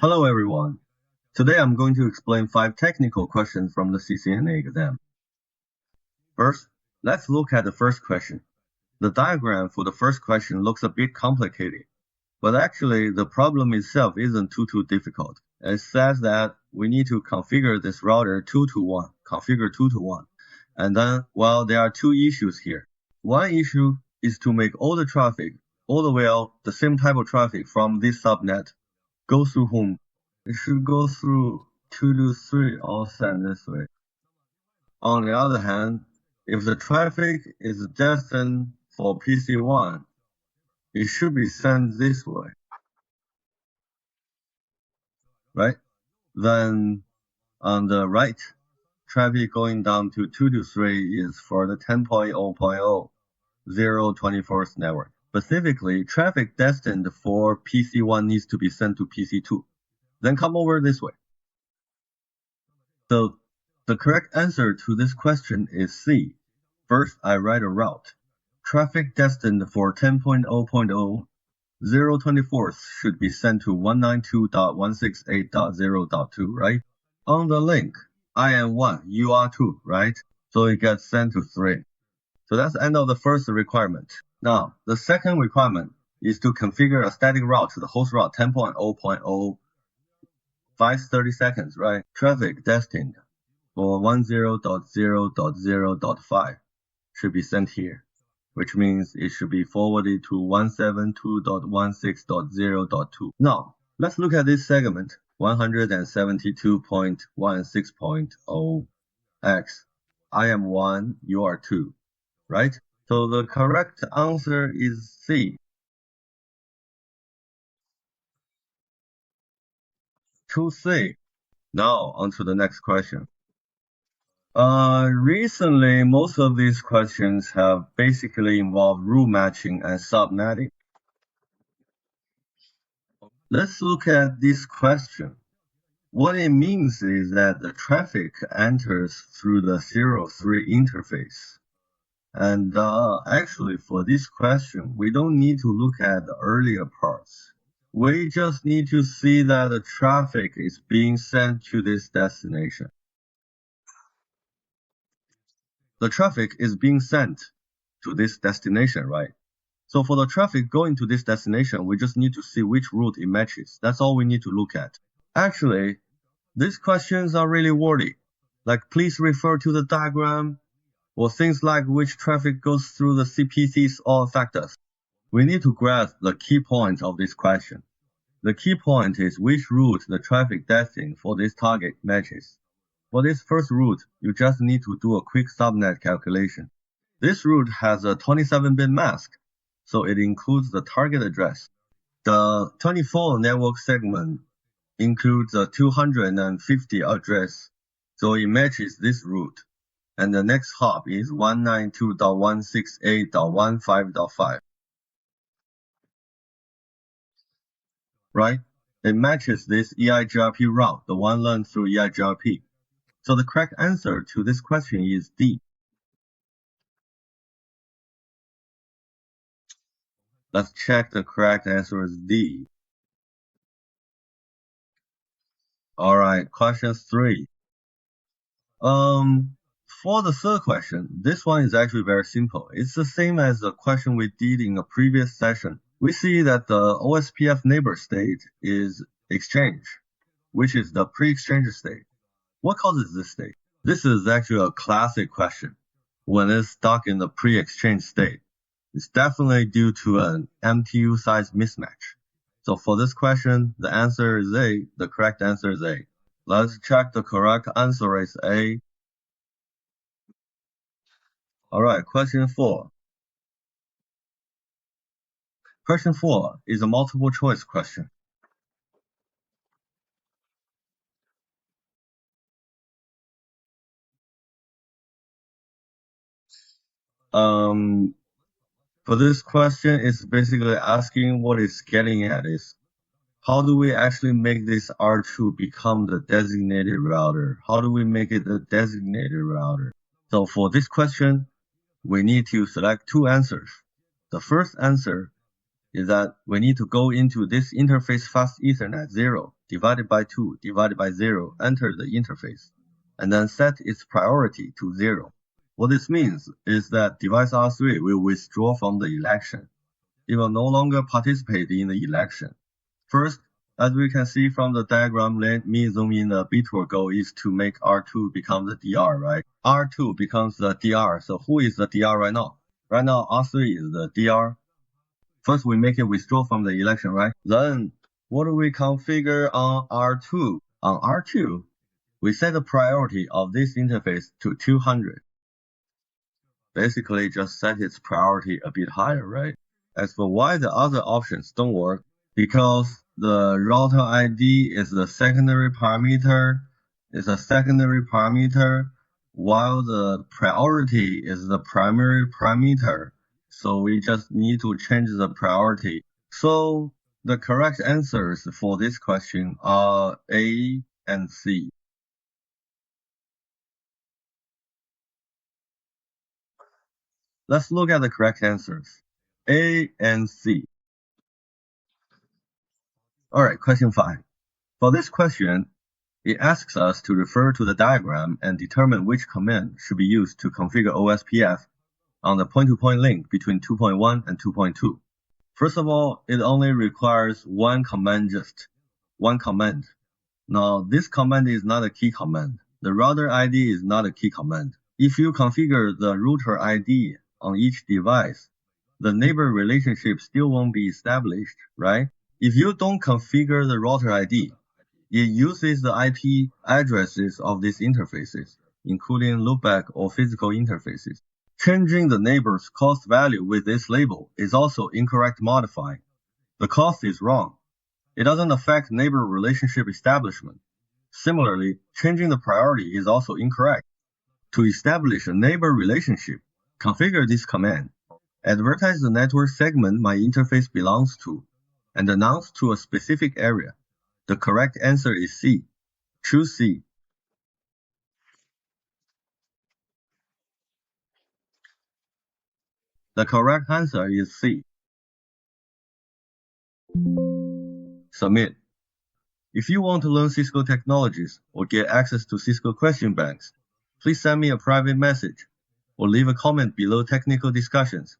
Hello everyone. Today I'm going to explain 5 technical questions from the CCNA exam. First, let's look at the first question. The diagram for the first question looks a bit complicated, but actually the problem itself isn't too difficult. It says that we need to configure this router 2 to 1, configure 2 to 1. And then, well, there are 2 issues here. One issue is to make all the traffic, all the way out, the same type of traffic from this subnet, go through whom? It should go through 2 to 3, all sent this way. On the other hand, if the traffic is destined for PC1, it should be sent this way, right? Then on the right, traffic going down to 2 to 3 is for the 10.0.0 024th network. Specifically, traffic destined for PC1 needs to be sent to PC2. Then come over this way. So the correct answer to this question is C. First, I write a route. Traffic destined for 10.0.0 024th should be sent to 192.168.0.2, right? On the link, I am 1, you are 2, right? So it gets sent to 3. So that's the end of the first requirement. Now, the second requirement is to configure a static route to the host route 10.0.0 530 seconds, right? Traffic destined for 10.0.0.5 should be sent here, which means it should be forwarded to 172.16.0.2. Now, let's look at this segment, 172.16.0x. I am 1, you are 2, right? So the correct answer is C. To C. Now, on to the next question. Recently, most of these questions have basically involved rule matching and subnetting. Let's look at this question. What it means is that the traffic enters through the 03 interface. And actually, for this question, we don't need to look at the earlier parts. We just need to see that the traffic is being sent to this destination. The traffic is being sent to this destination, right? So for the traffic going to this destination, we just need to see which route it matches. That's all we need to look at. Actually, these questions are really wordy. Like, please refer to the diagram, or things like which traffic goes through the CPCs all factors. We need to grasp the key point of this question. The key point is which route the traffic destined for this target matches. For this first route, you just need to do a quick subnet calculation. This route has a 27-bit mask, so it includes the target address. The 24 network segment includes a 250 address, so it matches this route. And the next hop is 192.168.15.5. Right? It matches this EIGRP route, the one learned through EIGRP. So the correct answer to this question is D. Let's check the correct answer is D. Alright, question 3. For the third question, this one is actually very simple. It's the same as the question we did in a previous session. We see that the OSPF neighbor state is exchange, which is the pre-exchange state. What causes this state? This is actually a classic question. When it's stuck in the pre-exchange state, it's definitely due to an MTU size mismatch. So for this question, the answer is A. The correct answer is A. Let's check the correct answer is A. Alright, question 4. Question 4 is a multiple choice question. For this question, it's basically asking what it's getting at is, how do we actually make this R2 become the designated router? How do we make it the designated router? So for this question, we need to select 2 answers. The first answer is that we need to go into this interface fast Ethernet 0 divided by 2 divided by 0, enter the interface, and then set its priority to 0. What this means is that device R3 will withdraw from the election. It will no longer participate in the election. First, as we can see from the diagram, let me zoom in a bit. Our goal is to make R2 become the DR, right? R2 becomes the DR. So who is the DR right now? Right now, R3 is the DR. First, we make it withdraw from the election, right? Then, what do we configure on R2? On R2, we set the priority of this interface to 200. Basically, just set its priority a bit higher, right? As for why the other options don't work, because the router ID is the secondary parameter, while the priority is the primary parameter. So we just need to change the priority. So the correct answers for this question are A and C. Let's look at the correct answers. A and C. Alright, question 5. For this question, it asks us to refer to the diagram and determine which command should be used to configure OSPF on the point-to-point link between 2.1 and 2.2. First of all, it only requires one command, just one command. Now, this command is not a key command. The router ID is not a key command. If you configure the router ID on each device, the neighbor relationship still won't be established, right? If you don't configure the router ID, it uses the IP addresses of these interfaces, including loopback or physical interfaces. Changing the neighbor's cost value with this label is also incorrect modifying. The cost is wrong. It doesn't affect neighbor relationship establishment. Similarly, changing the priority is also incorrect. To establish a neighbor relationship, configure this command. Advertise the network segment my interface belongs to, and announce to a specific area. The correct answer is C. Choose C. The correct answer is C. Submit. If you want to learn Cisco technologies or get access to Cisco question banks, please send me a private message or leave a comment below technical discussions.